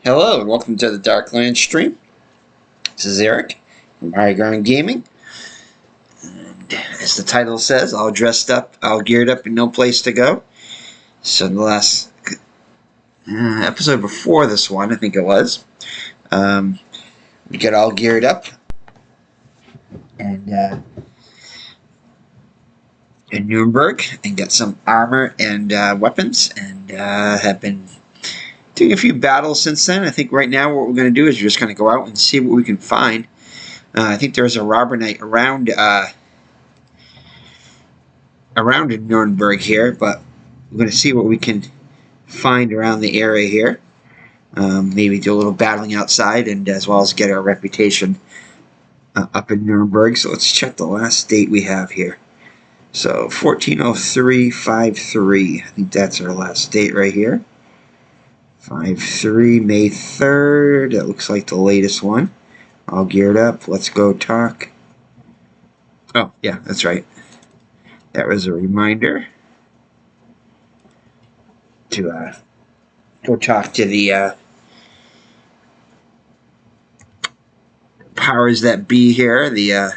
Hello and welcome to the Darklands stream. This is Eric from High Ground Gaming. And as the title says, all dressed up, all geared up, and no place to go. So the last episode before this one, I think it was, we got all geared up and in Nuremberg and got some armor and weapons and have been doing a few battles since then. I think right now what we're going to do is just going to go out and see what we can find. I think there's a robber knight around in Nuremberg here, but we're going to see what we can find around the area here. Maybe do a little battling outside, and as well as get our reputation up in Nuremberg. So let's check the last date we have here. So 140353. I think that's our last date right here. 5/3, May 3rd. That looks like the latest one. All geared up. Let's go talk. Oh, yeah, that's right. That was a reminder to go talk to the powers that be here. The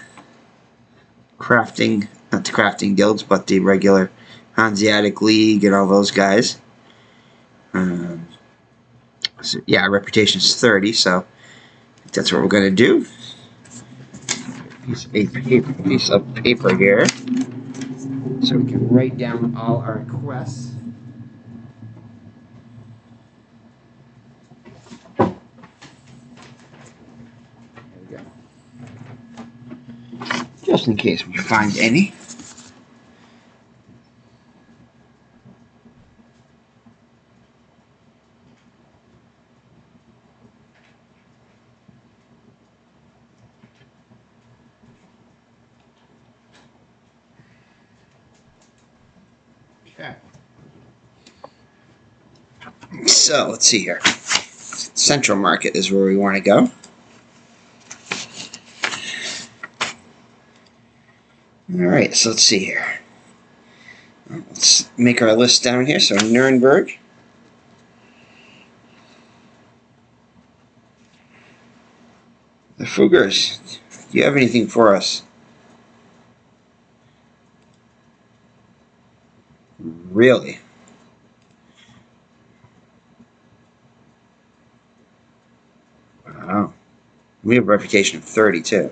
crafting, not the crafting guilds, but the regular Hanseatic League and all those guys. So, yeah, our reputation is 30, so that's what we're going to do. Piece of paper here, so we can write down all our quests. There we go. Just in case we find any. Okay. So let's see here. Central Market is where we want to go. Alright, so let's see here. Let's make our list down here. So Nuremberg. The Fuggers, do you have anything for us? Really? Wow. We have a reputation of 30 too.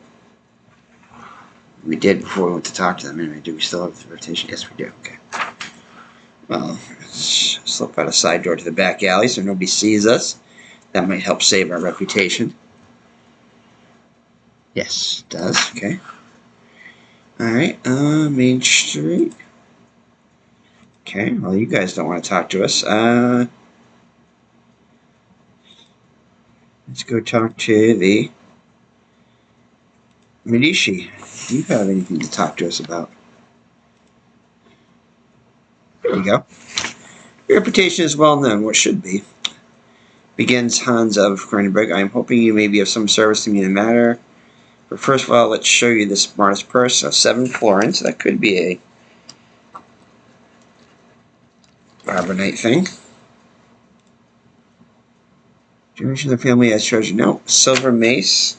We did before we went to talk to them. Anyway, do we still have the reputation? Yes, we do. Okay. Well, let's slip out a side door to the back alley so nobody sees us. That might help save our reputation. Yes, it does. Okay. Alright, Main Street. Okay, well, you guys don't want to talk to us. Let's go talk to the Medici. Do you have anything to talk to us about? There you go. Your reputation is well known, what should be. Begins Hans of Kronenberg. I am hoping you may be of some service to me in the matter. But first of all, let's show you this smartest purse. So 7 florins. That could be a Barber Knight thing. Generation of the family has treasure. No. Silver mace.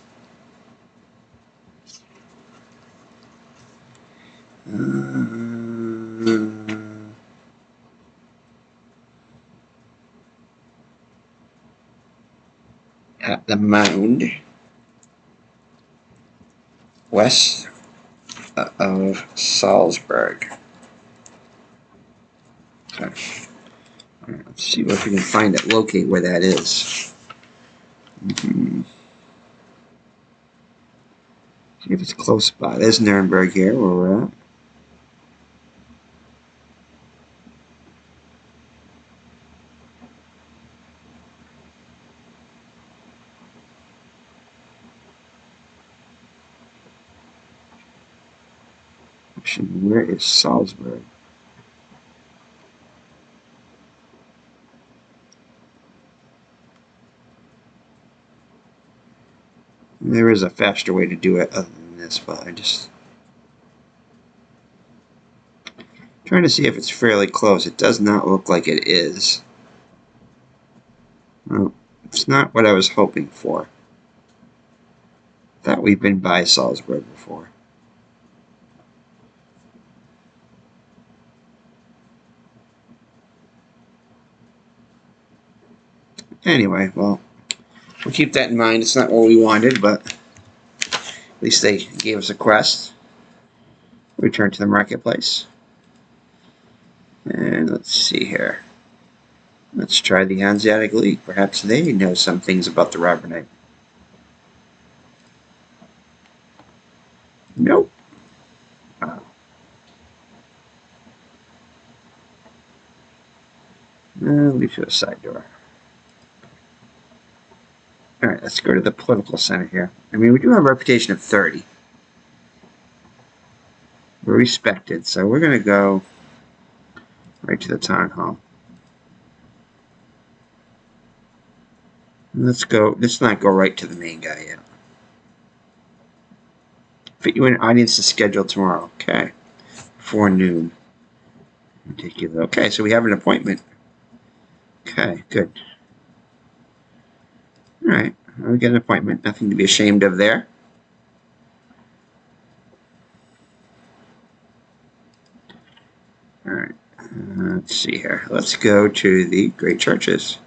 At the mound. West of Salzburg. Okay. All right, let's see if we can find it, locate where that is. See if it's close by. There's Nuremberg here, where we're at. Actually, where is Salzburg? There is a faster way to do it other than this, but I just trying to see if it's fairly close. It does not look like it is. Well, it's not what I was hoping for. Thought we've been by Salzburg before. Anyway, well, we'll keep that in mind. It's not what we wanted, but at least they gave us a quest. Return to the marketplace. And let's see here. Let's try the Hanseatic League. Perhaps they know some things about the Robber Knight. Nope. Leave to a side door. Alright, let's go to the political center here. I mean, we do have a reputation of 30. We're respected, so we're going to go right to the town hall. Let's not go right to the main guy yet. Fit you in an audience to schedule tomorrow. Okay. Before noon. Ridiculous. Okay, so we have an appointment. Okay, good. Alright, we get an appointment. Nothing to be ashamed of there. Alright, let's see here. Let's go to the great churches.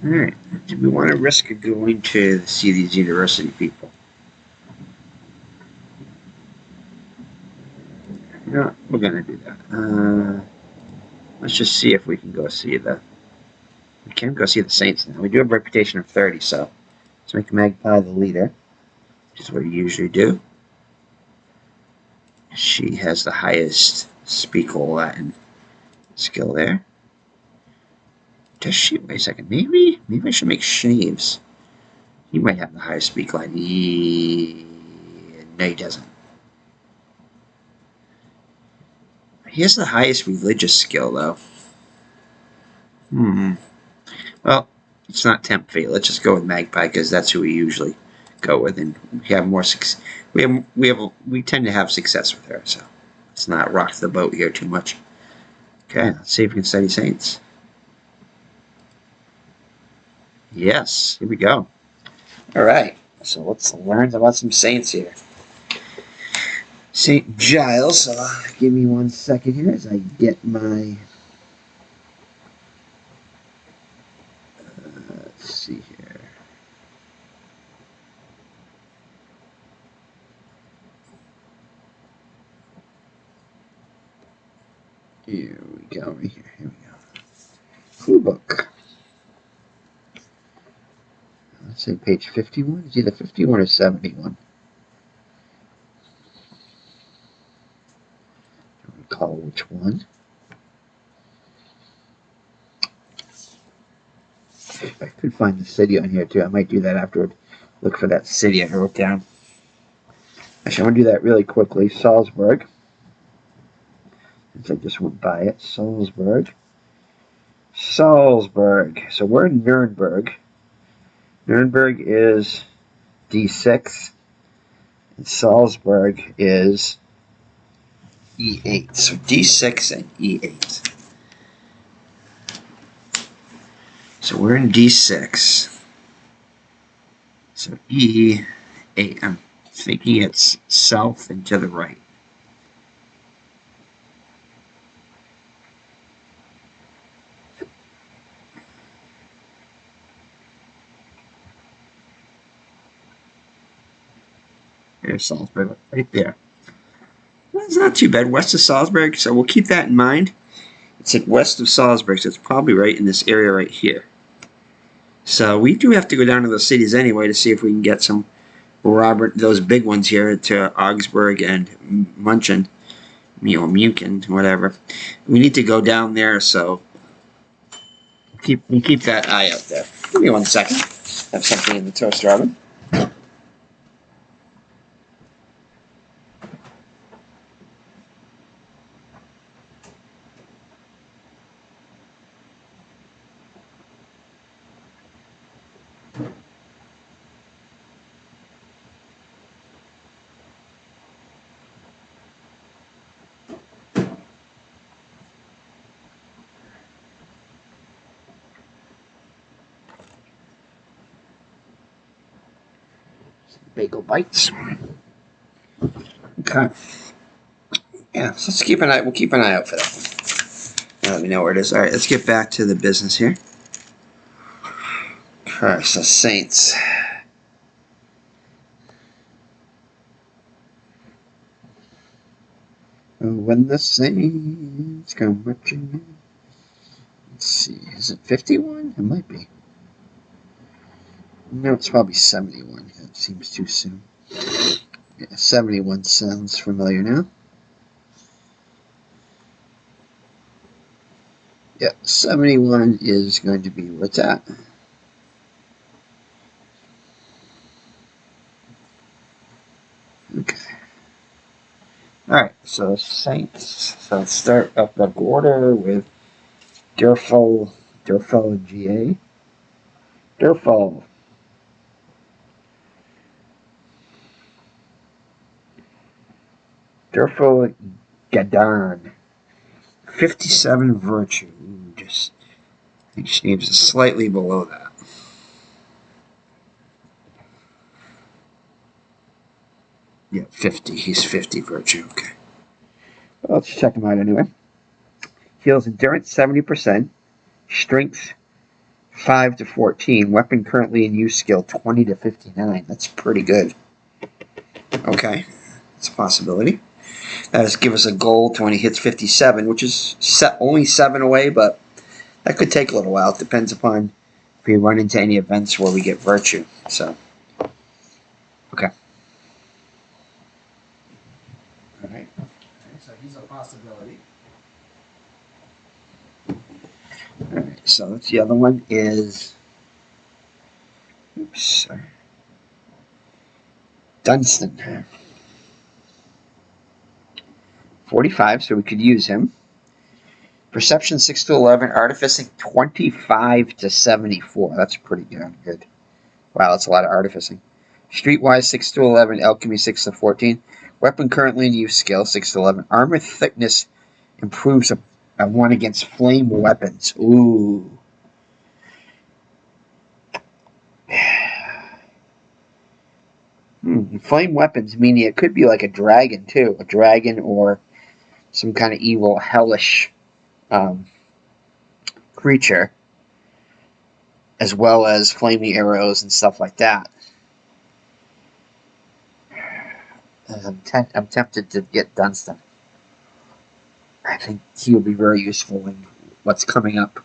Alright, do we want to risk going to see these university people? No, we're going to do that. Let's just see if we can go see the... We can go see the Saints now. We do have a reputation of 30, so let's make Magpie the leader, which is what we usually do. She has the highest Speak Latin skill there. Does she? Wait a second. Maybe I should make Shaves. He might have the highest Speak Latin. No, he doesn't. He has the highest religious skill, though. Well, it's not tempt fate. Let's just go with Magpie because that's who we usually go with, and we have more success. We tend to have success with her, so let's not rock the boat here too much. Okay, let's see if we can study Saints. Yes, here we go. All right, so let's learn about some Saints here. St. Giles. Give me 1 second here as I get my. Let's see here. Here we go. Right here. Here we go. Clue book. Let's say page 51. It's either 51 or 71. Don't recall which one. If I could find the city on here too, I might do that afterward. Look for that city I wrote down. Actually, I want to do that really quickly. Salzburg. Since I just went by it. Salzburg. So we're in Nuremberg. Nuremberg is D6. And Salzburg is E8. So D6 and E8. So we're in D6. So E8. I'm thinking it's south and to the right. There's Salzburg right there. It's not too bad. West of Salzburg, so we'll keep that in mind. It's at west of Salzburg, so it's probably right in this area right here. So we do have to go down to those cities anyway to see if we can get some those big ones here to Augsburg and Munchen, Munchen, whatever. We need to go down there, so keep that eye out there. Give me 1 second. Have something in the toaster oven. Bagel bites. Okay. Yeah, so let's keep an eye. We'll keep an eye out for that one. Now let me know where it is. All right, let's get back to the business here. All right, so Saints. When the Saints come marching in. Let's see, is it 51? It might be. No, it's probably 71. That seems too soon. Yeah, 71 sounds familiar now. Yeah, 71 is going to be what's at. Okay. Alright, so Saints. So let's start up the order with Durfall GA. Durfall. Durfall Gadan. 57 virtue. Ooh, I think she needs slightly below that. Yeah, 50. He's 50 virtue. Okay. Well, let's check him out anyway. Heals endurance 70%. Strength 5 to 14. Weapon currently in use skill 20 to 59. That's pretty good. Okay. That's a possibility. That'll give us a goal to when he hits 57, which is only 7 away, but that could take a little while. It depends upon if we run into any events where we get virtue. So, okay. All right. So he's a possibility. All right. So that's the other one is. Oops. Sorry. Dunstan. 45, so we could use him. Perception 6 to 11, artificing 25 to 74. That's pretty good. Wow, that's a lot of artificing. Streetwise 6 to 11, alchemy 6 to 14. Weapon currently in use skill 6 to 11. Armor thickness improves a 1 against flame weapons. Ooh. Flame weapons, meaning it could be like a dragon too. A dragon or some kind of evil, hellish creature, as well as flaming arrows and stuff like that. I'm tempted to get Dunstan. I think he will be very useful in what's coming up,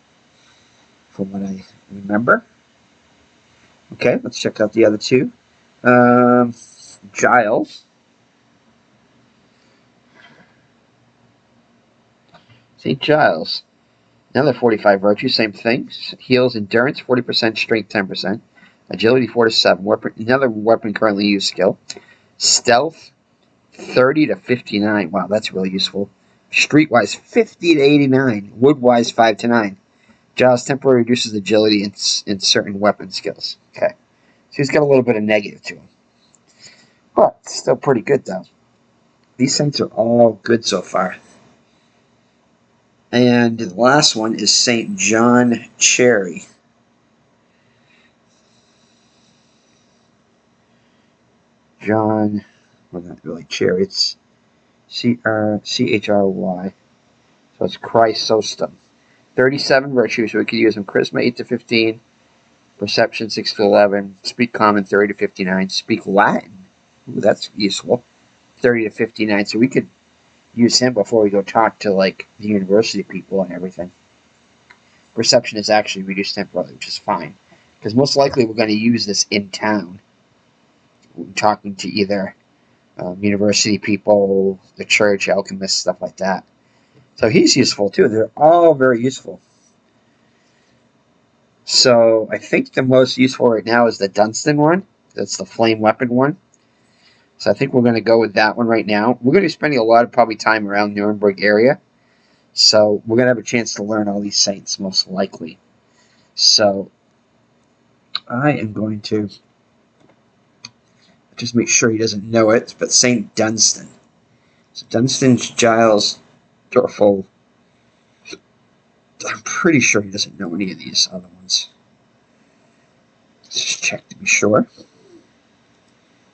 from what I remember. Okay, let's check out the other two. Giles. St. Giles. Another 45 virtue, same thing. Heals endurance, 40%, strength 10%. Agility 4 to 7. Another weapon currently used skill. Stealth 30 to 59. Wow, that's really useful. Streetwise 50 to 89. Woodwise 5 to 9. Giles temporarily reduces agility in certain weapon skills. Okay. So he's got a little bit of negative to him. But still pretty good though. These things are all good so far. And the last one is St. John Cherry. John, well, not really Cherry, it's Chry. So it's Chrysostom. 37 virtues, so we could use them. Charisma 8 to 15, Perception 6 to 11, Speak Common 30 to 59, Speak Latin. Ooh, that's useful. 30 to 59, so we could use him before we go talk to like the university people and everything. Perception is actually reduced temporarily, which is fine, because most likely we're going to use this in town, talking to either university people, the church, alchemists, stuff like that. So he's useful too. They're all very useful. So I think the most useful right now is the Dunstan one. That's the flame weapon one. So I think we're going to go with that one right now. We're going to be spending a lot of probably time around Nuremberg area. So we're going to have a chance to learn all these saints most likely. So I am going to just make sure he doesn't know it, but Saint Dunstan. So Dunstan, Giles, Dorfel. I'm pretty sure he doesn't know any of these other ones. Let's just check to be sure.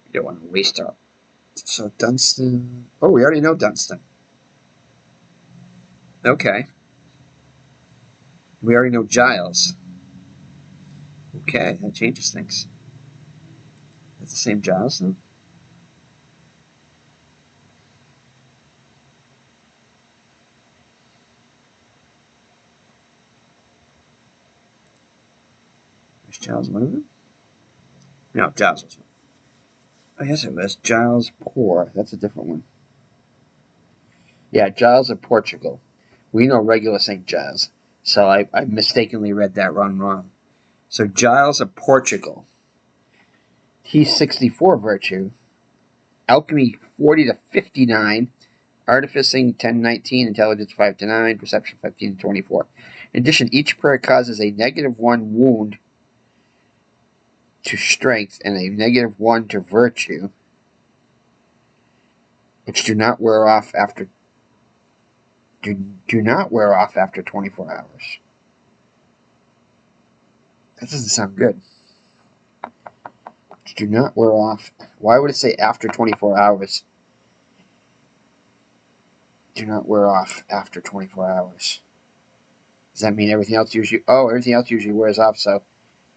We don't want to waste our... So Dunstan... Oh, we already know Dunstan. Okay. We already know Giles. Okay, that changes things. That's the same Giles, then? Was Giles one of them? No, Giles was one. Oh, yes, it was. Giles Poor. That's a different one. Yeah, Giles of Portugal. We know regular St. Giles. So I mistakenly read that wrong. So Giles of Portugal. He's 64 virtue. Alchemy 40 to 59. Artificing 10-19. Intelligence 5-9. Perception 15-24. In addition, each prayer causes a -1 wound to strength and a -1 to virtue, which do not wear off after 24 hours. That doesn't sound good. Which do not wear off. Why would it say after 24 hours? Do not wear off after 24 hours. Does that mean everything else usually... Oh, everything else usually wears off, so...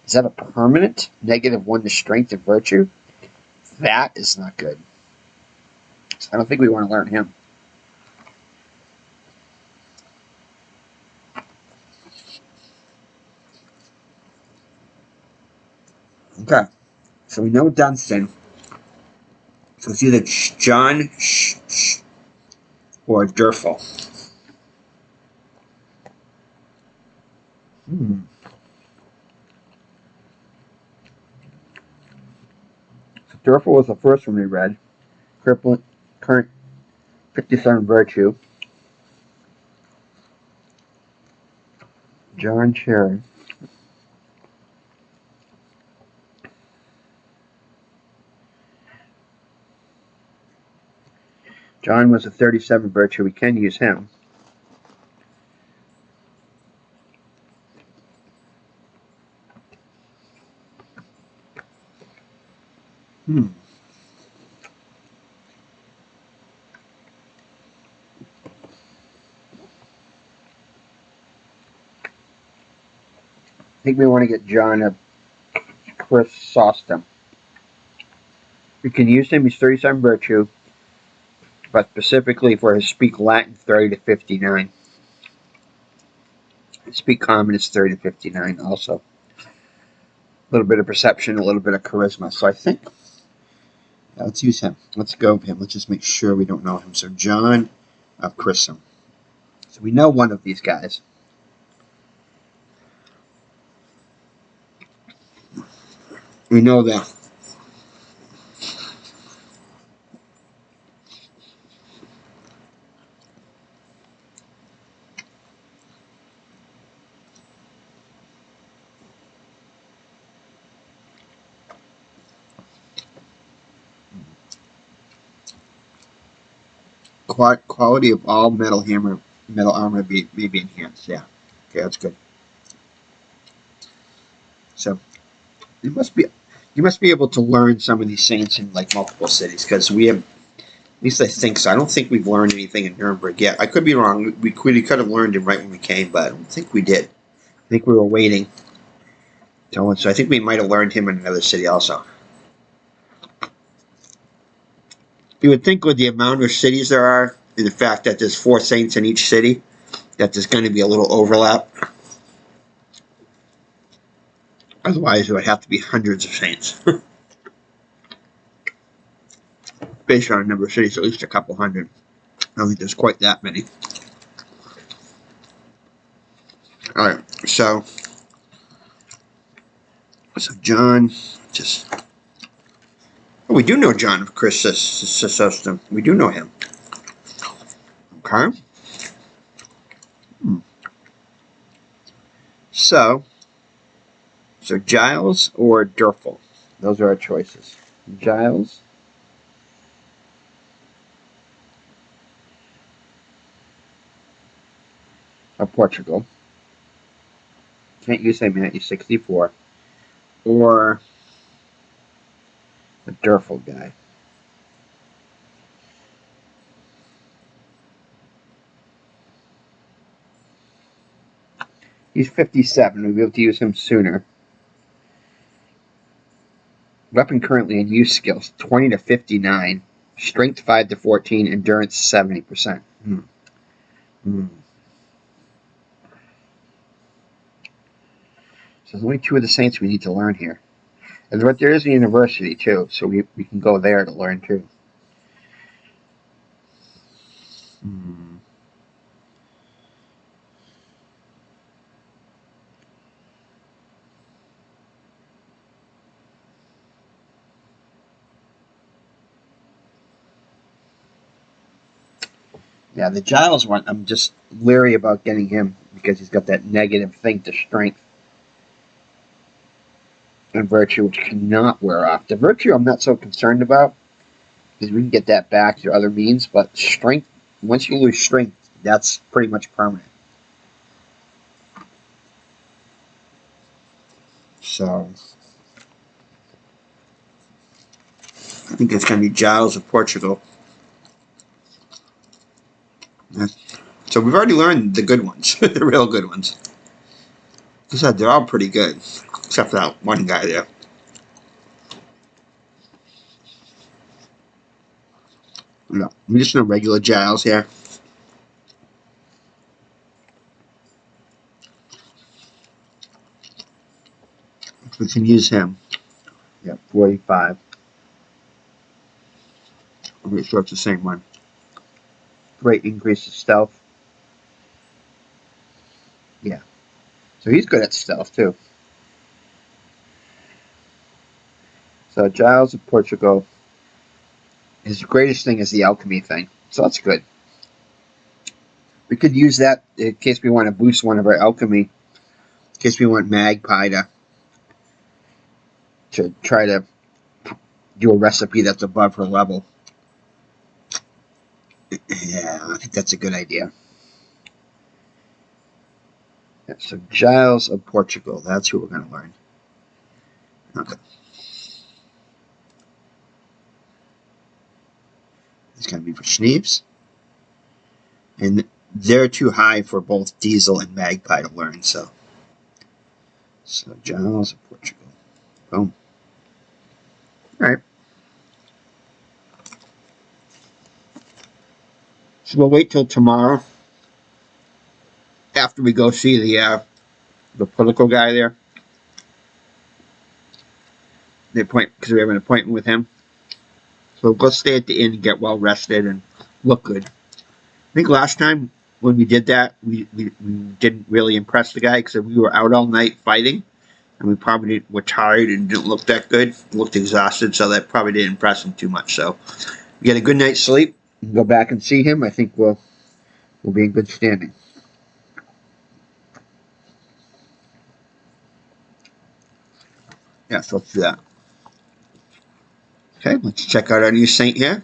Is that a permanent -1 to strength and virtue? That is not good. So I don't think we want to learn him. Okay. So we know Dunstan. So it's either John or Durfel. So Durfel was the first one we read. Current 57 virtue. John Cherry. John was a 37 virtue. We can use him. I think we want to get John a Chrysostom. We can use him. He's 37 virtue, but specifically for his speak Latin 30 to 59. Speak common is 30 to 59 also. A little bit of perception, a little bit of charisma. So I think let's use him. Let's go with him. Let's just make sure we don't know him. So John of Chrysostom. So we know one of these guys. We know that. Quality of all metal armor may be enhanced. Yeah. Okay, that's good. So you must be able to learn some of these saints in like multiple cities, because we have, at least I think so. I don't think we've learned anything in Nuremberg yet. I could be wrong. We could have learned it right when we came, but I don't think we did. I think we were waiting. So I think we might have learned him in another city also. You would think with the amount of cities there are in the fact that there's 4 saints in each city, that there's going to be a little overlap. Otherwise, it would have to be hundreds of saints. Based on a number of cities, at least a couple hundred. I don't think there's quite that many. Alright, so John, just... Oh, we do know John of Chrysostom. We do know him. Okay. So Giles or Durfel? Those are our choices. Giles of Portugal. Can't use him yet, he's 64. Or the Durfel guy. He's 57. We'll be able to use him sooner. Weapon currently in use skills 20 to 59. Strength 5 to 14. Endurance 70%. So there's only 2 of the saints we need to learn here. But there is a university too, so we can go there to learn too. Yeah, the Giles one, I'm just leery about getting him because he's got that negative thing to strength and virtue, which cannot wear off. The virtue I'm not so concerned about because we can get that back through other means, but strength, once you lose strength, that's pretty much permanent. So I think it's going to be Giles of Portugal. So we've already learned the good ones, the real good ones. Like I said, they're all pretty good, except for that one guy there. No, I'm just no regular Giles here. We can use him. Yeah, 45. I'm pretty sure it's the same one. Great increase of stealth. Yeah. So he's good at stealth too. So Giles of Portugal. His greatest thing is the alchemy thing. So that's good. We could use that in case we want to boost one of our alchemy. In case we want Magpie to try to do a recipe that's above her level. Yeah, I think that's a good idea. Yeah, so Giles of Portugal, that's who we're going to learn. Okay. It's going to be for Schneeves. And they're too high for both Diesel and Magpie to learn, so Giles of Portugal. Boom. Alright. So we'll wait till tomorrow after we go see the political guy there. Because we have an appointment with him. So go stay at the inn and get well rested and look good. I think last time when we did that, we didn't really impress the guy because we were out all night fighting, and we probably were tired and didn't look that good. Looked exhausted, so that probably didn't impress him too much. So we get a good night's sleep and go back and see him. I think we'll be in good standing. Yeah, so let's do that. Okay, let's check out our new saint here.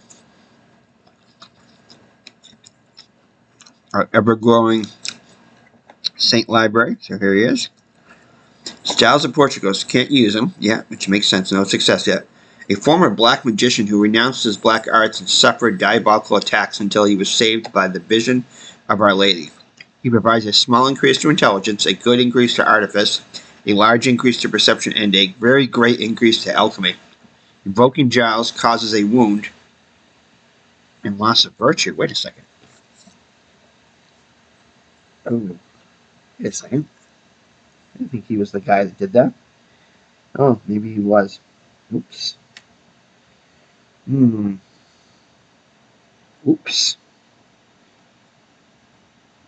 Our ever-growing saint library. So here he is. Giles of Portugal. So can't use him. Yeah, which makes sense. No success yet. A former black magician who renounced his black arts and suffered diabolical attacks until he was saved by the vision of Our Lady. He provides a small increase to intelligence, a good increase to artifice, a large increase to perception, and a very great increase to alchemy. Invoking Giles causes a wound and loss of virtue. Wait a second. Oh, wait a second. I didn't think he was the guy that did that. Oh, maybe he was. Oops. Hmm. Oops.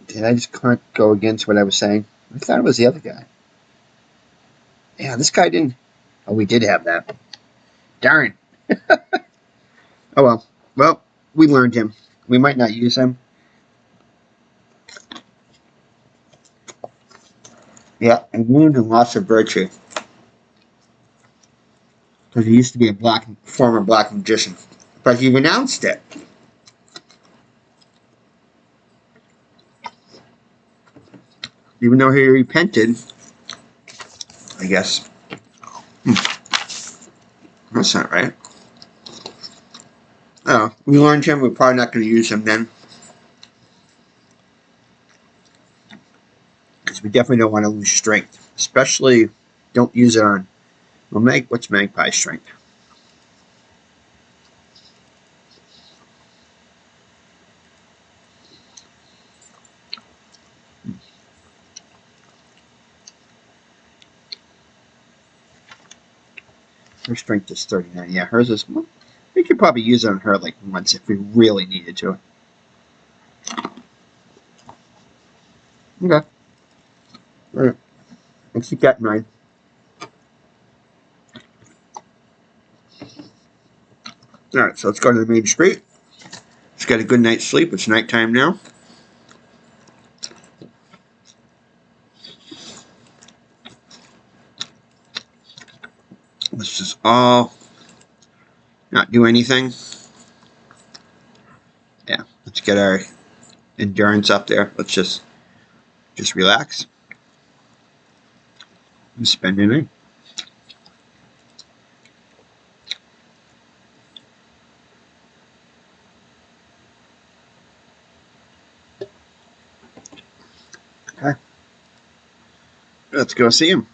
Did I just can't go against what I was saying? I thought it was the other guy. Yeah, this guy didn't. Oh, we did have that. Darn. Oh well. Well, we learned him. We might not use him. Yeah, and wound and loss of virtue. Because he used to be a former black magician. But he renounced it. Even though he repented, I guess. That's not right. Oh, we learned him. We're probably not going to use him then. Because we definitely don't want to lose strength. Especially, don't use it on. Well, what's Magpie's strength? Her strength is 39. Yeah, hers is. Well, we could probably use it on her like once if we really needed to. Okay. All right. I'll keep that in mind. All right, so let's go to the main street. Let's get a good night's sleep. It's nighttime now. Let's just all not do anything. Yeah, let's get our endurance up there. Let's just relax and spend the night. Okay, let's go see him.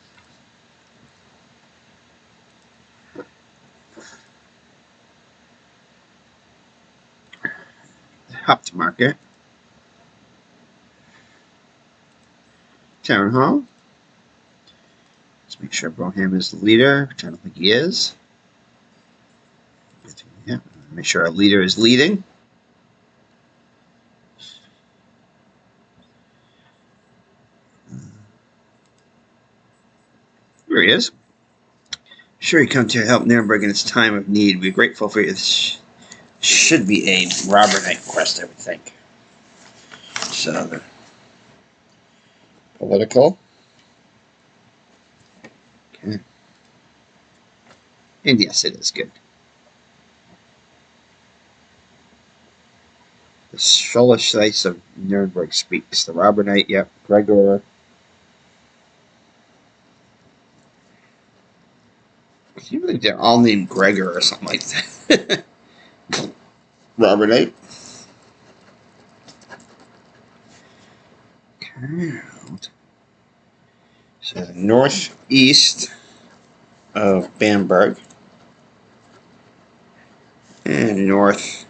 Hop to market. Town hall. Let's make sure Broham is the leader, which I don't think he is. Yeah, make sure our leader is leading. Here he is. Sure, you come to help Nuremberg in its time of need. We're grateful for you. This should be a robber knight quest, I would think. So, the political. Okay. And yes, it is good. The Scholish Slice of Nuremberg speaks. The robber knight, yep. Gregor. I believe they're all named Gregor or something like that. Robber knight. Okay. So northeast of Bamberg and north